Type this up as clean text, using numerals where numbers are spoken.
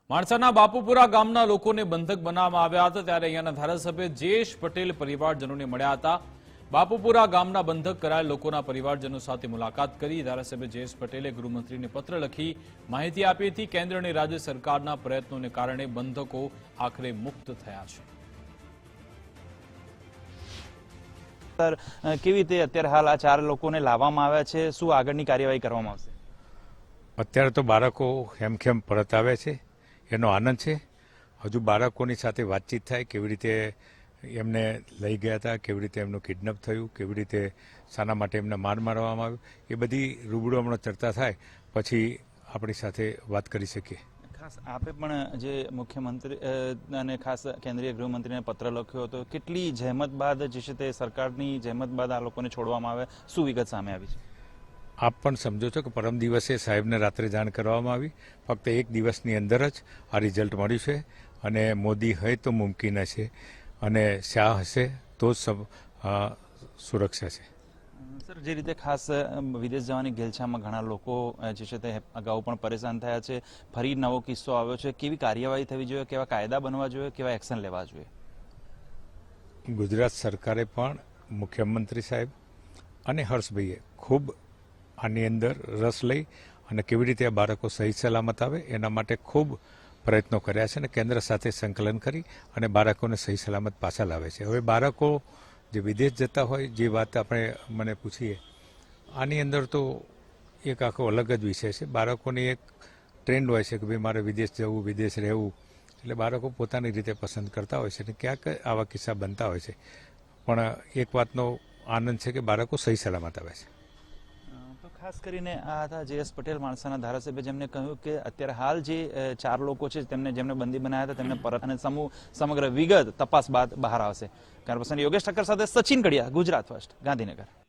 માણસાના બાપુપુરા ગામના લોકોને બંધક બનાવવામાં આવ્યા હતા ત્યારે અહીંયાના ધારાસભ્ય જયેશ પટેલ પરિવારજનોને મળ્યા હતા। બાપુપુરા ગામના બંધક કરાયેલ લોકોના પરિવારજનો સાથે મુલાકાત કરી ધારાસભ્ય જયેશ પટેલે ગૃહમંત્રીને પત્ર લખી માહિતી આપી હતી। કેન્દ્ર અને રાજ્ય સરકારના પ્રયત્નોને કારણે બંધકો આખરે મુક્ત થયા છે। કેવી રીતે અત્યારે હાલ આ 4 લોકોને લાવવામાં આવ્યા છે, શું આગળની કાર્યવાહી કરવામાં આવશે? અત્યારે તો બાળકો હેમખેમ પરત આવે છે, એનો આનંદ છે। હજુ બાળકોની સાથે વાતચીત થાય, કેવી રીતે એમને લઈ ગયા હતા, કેવી રીતે એમનું કિડનેપ થયું, કેવી રીતે શાના માટે એમને માર મારવામાં આવ્યું, એ બધી રૂબરૂ હમણાં ચર્ચા થાય પછી આપણી સાથે વાત કરી શકીએ। ખાસ આપે પણ જે મુખ્યમંત્રી અને ખાસ કેન્દ્રીય ગૃહમંત્રીને પત્ર લખ્યો હતો, કેટલી જહેમત બાદ જે છે તે સરકારની જહેમત બાદ આ લોકોને છોડવામાં આવે, શું વિગત સામે આવી છે? આપ પણ સમજો છો કે પરમ દિવસે સાહેબને રાત્રે જાણ કરવામાં આવી, ફક્ત એક દિવસની અંદર જ આ રિઝલ્ટ મળ્યું છે અને મોદી હોય તો મુમકિન છે અને શાહ હશે તો જ સુરક્ષા છે। સર, જે રીતે ખાસ વિદેશ જવાની ઘેલછામાં ઘણા લોકો જે છે તે અગાઉ પણ પરેશાન થયા છે, ફરી નવો કિસ્સો આવ્યો છે, કેવી કાર્યવાહી થવી જોઈએ, કેવા કાયદા બનવા જોઈએ, કેવા એક્શન લેવા જોઈએ? ગુજરાત સરકારે પણ મુખ્યમંત્રી સાહેબ અને હર્ષભાઈએ ખૂબ આની અંદર રસ લઈ અને કેવી રીતે આ બાળકો સહી સલામત આવે એના માટે ખૂબ પ્રયત્નો કર્યા છે અને કેન્દ્ર સાથે સંકલન કરી અને બાળકોને સહી સલામત પાછા લાવે છે। હવે બાળકો જે વિદેશ જતા હોય, જે વાત આપણે મને પૂછીએ, આની અંદર તો એક આખો અલગ જ વિષય છે। બાળકોની એક ટ્રેન્ડ હોય છે કે ભાઈ મારે વિદેશ જવું, વિદેશ રહેવું, એટલે બાળકો પોતાની રીતે પસંદ કરતા હોય છે અને ક્યાંક આવા કિસ્સા બનતા હોય છે, પણ એક વાતનો આનંદ છે કે બાળકો સહી સલામત આવે છે। તો ખાસ કરીને આ હતા જયેશ પટેલ, માણસાના ધારાસભ્ય, જેમને કહ્યું કે અત્યારે હાલ જે 4 લોકો છે જેમને બંદી બનાવ્યા હતા તેમને પરત અને સમગ્ર વિગત તપાસ બાદ બહાર આવશે। કેમેરા પર્સન યોગેશ ઠક્કર સાથે સચિન કડિયા, ગુજરાત ફર્સ્ટ, ગાંધીનગર।